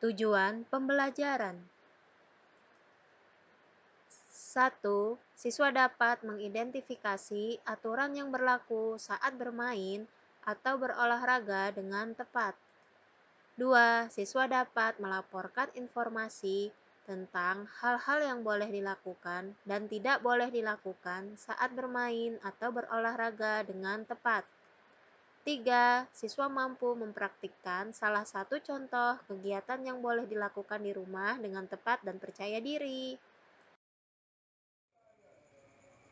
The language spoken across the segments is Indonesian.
Tujuan pembelajaran. 1. Siswa dapat mengidentifikasi aturan yang berlaku saat bermain atau berolahraga dengan tepat. 2. Siswa dapat melaporkan informasi tentang hal-hal yang boleh dilakukan dan tidak boleh dilakukan saat bermain atau berolahraga dengan tepat. 3. Siswa mampu mempraktikkan salah satu contoh kegiatan yang boleh dilakukan di rumah dengan tepat dan percaya diri.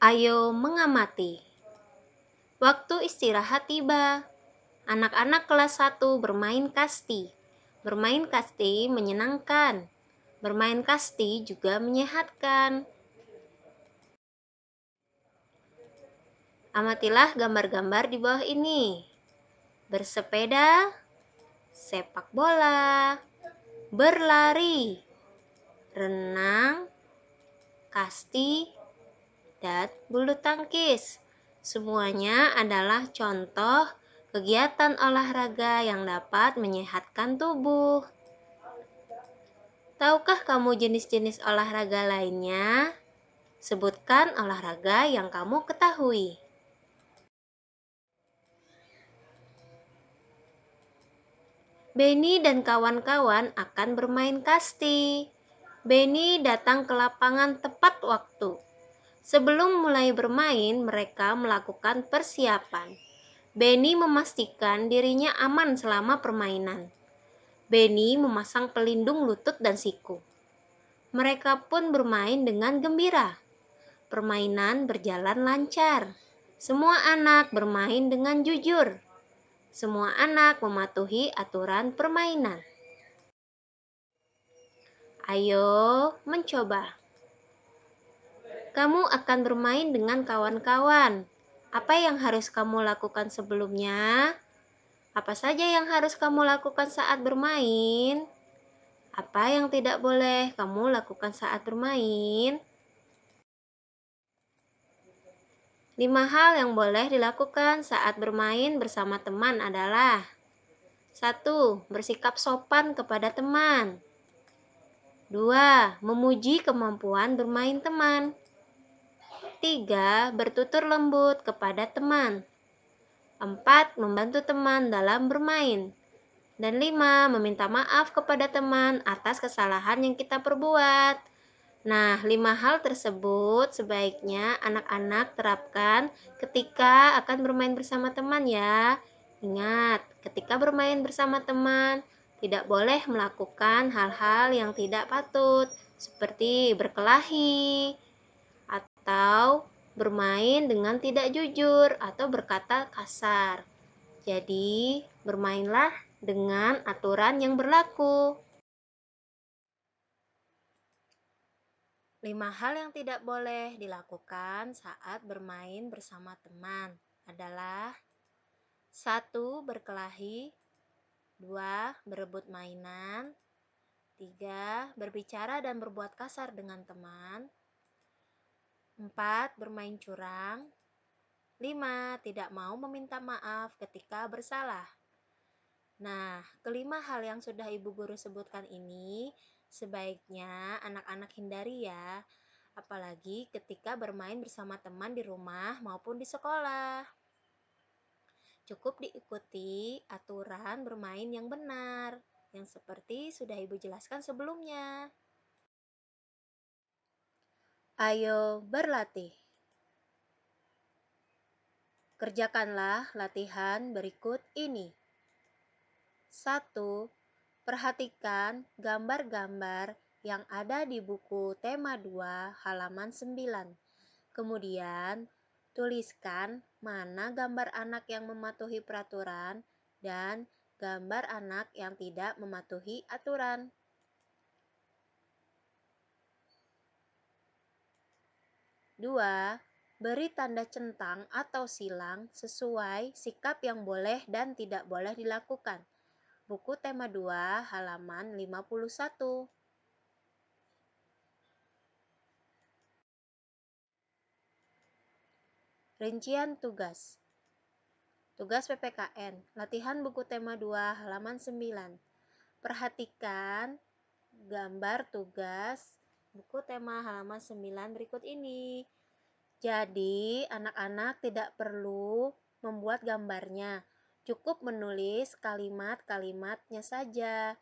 Ayo mengamati. Waktu istirahat tiba. Anak-anak kelas 1 bermain kasti. Bermain kasti menyenangkan. Bermain kasti juga menyehatkan. Amatilah gambar-gambar di bawah ini. Bersepeda, sepak bola, berlari, renang, kasti, dan bulu tangkis. Semuanya adalah contoh kegiatan olahraga yang dapat menyehatkan tubuh. Tahukah kamu jenis-jenis olahraga lainnya? Sebutkan olahraga yang kamu ketahui. Benny dan kawan-kawan akan bermain kasti. Benny datang ke lapangan tepat waktu. Sebelum mulai bermain, mereka melakukan persiapan. Benny memastikan dirinya aman selama permainan. Benny memasang pelindung lutut dan siku. Mereka pun bermain dengan gembira. Permainan berjalan lancar. Semua anak bermain dengan jujur. Semua anak mematuhi aturan permainan. Ayo mencoba. Kamu akan bermain dengan kawan-kawan. Apa yang harus kamu lakukan sebelumnya? Apa saja yang harus kamu lakukan saat bermain? Apa yang tidak boleh kamu lakukan saat bermain? 5 hal yang boleh dilakukan saat bermain bersama teman adalah: 1. Bersikap sopan kepada teman. 2. Memuji kemampuan bermain teman. 3. Bertutur lembut kepada teman. 4. Membantu teman dalam bermain. Dan 5. Meminta maaf kepada teman atas kesalahan yang kita perbuat. Nah, 5 hal tersebut sebaiknya anak-anak terapkan ketika akan bermain bersama teman ya. Ingat, ketika bermain bersama teman, tidak boleh melakukan hal-hal yang tidak patut, seperti berkelahi, atau bermain dengan tidak jujur, atau berkata kasar. Jadi, bermainlah dengan aturan yang berlaku. 5 hal yang tidak boleh dilakukan saat bermain bersama teman adalah: 1. Berkelahi. 2. Berebut mainan. 3. Berbicara dan berbuat kasar dengan teman. 4. Bermain curang. 5. Tidak mau meminta maaf ketika bersalah. Nah, kelima hal yang sudah Ibu Guru sebutkan ini sebaiknya anak-anak hindari ya, apalagi ketika bermain bersama teman di rumah maupun di sekolah. Cukup diikuti aturan bermain yang benar, yang seperti sudah Ibu jelaskan sebelumnya. Ayo berlatih. Kerjakanlah latihan berikut ini. 1. Perhatikan gambar-gambar yang ada di buku tema 2 halaman 9. Kemudian, tuliskan mana gambar anak yang mematuhi peraturan dan gambar anak yang tidak mematuhi aturan. 2. Beri tanda centang atau silang sesuai sikap yang boleh dan tidak boleh dilakukan. Buku tema 2 halaman 51. Rincian tugas. Tugas PPKN, latihan buku tema 2 halaman 9. Perhatikan gambar tugas buku tema halaman 9 berikut ini. Jadi, anak-anak tidak perlu membuat gambarnya. Cukup menulis kalimat-kalimatnya saja.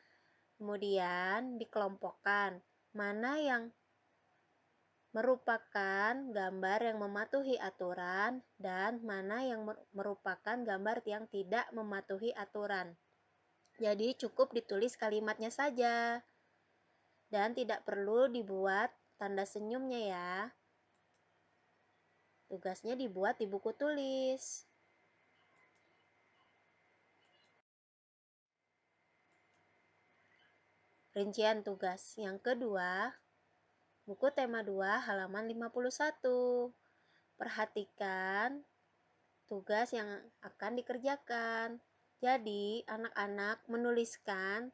Kemudian dikelompokkan. Mana yang merupakan gambar yang mematuhi aturan dan mana yang merupakan gambar yang tidak mematuhi aturan. Jadi cukup ditulis kalimatnya saja dan tidak perlu dibuat tanda senyumnya ya. Tugasnya dibuat di buku tulis. Rincian tugas yang kedua, buku tema 2 halaman 51. Perhatikan tugas yang akan dikerjakan. Jadi, anak-anak menuliskan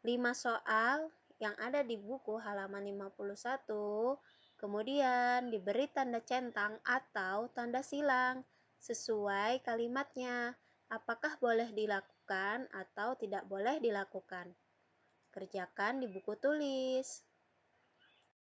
5 soal yang ada di buku halaman 51, kemudian diberi tanda centang atau tanda silang sesuai kalimatnya. Apakah boleh dilakukan atau tidak boleh dilakukan? Kerjakan di buku tulis.